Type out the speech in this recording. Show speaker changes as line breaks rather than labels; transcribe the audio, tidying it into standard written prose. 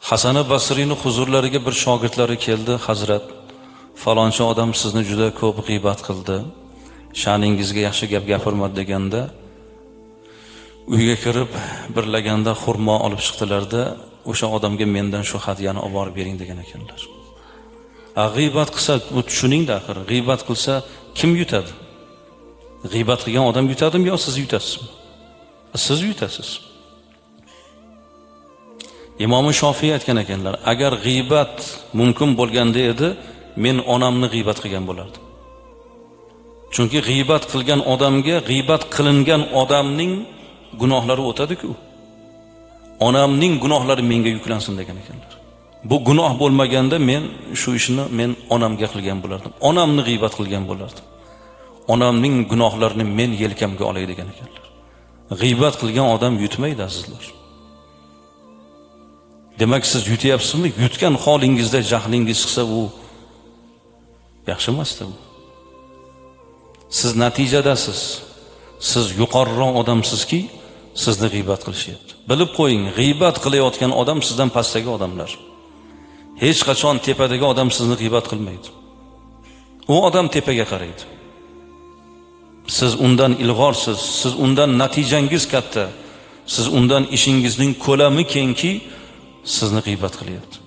Hasan Basriyning huzurlariga bir shogirdlari keldi. Hazrat, falonchi odam sizni juda ko'p g'iybat qildi, sha'ningizga yaxshi gap gapirmadi deganda, uyga kirib bir laganda xurmo olib chiqdilarda, o'sha odamga mendan shu hadyani olib borib bering degan ekanlar. G'iybat qilsa, bu tushuningda axir, g'iybat qilsa kim yutadi? G'iybat qilgan odam yutadimi yo siz yutasizmi? Siz yutasiz. Imom Shofiy aytgan ekanlar, agar g'iybat mumkin bo'lganda edi, men onamni g'iybat qilgan bo'lardim. Chunki g'iybat qilgan odamga g'iybat qilingan odamning gunohlari o'tadi-ku. Onamning gunohlari menga yuklansin degan ekanlar. Bu gunoh bo'lmaganda men shu ishni men onamga qilgan bo'lardim. Onamni g'iybat qilgan bo'lardim. Onamning gunohlarini men yelkamga olay degan ekanlar. G'iybat qilgan odam yutmaydi azizlar. Demak siz yutyapsizmi? Yutgan holingizda jahlingiz chiqsa u yaxshi emas-da bu. Siz natijadasiz. Siz yuqoriroq odamsizki, sizni g'iybat qilishyapti. Bilib qo'ying, g'iybat qilayotgan odam sizdan pastdagi odamlar. Hech qachon tepadagi odam sizni g'iybat qilmaydi. U odam tepaga qaraydi. Siz undan ilg'orsiz, siz undan natijangiz katta, siz undan ishingizning ko'lami kengki, sizni g'iybat qilyapti.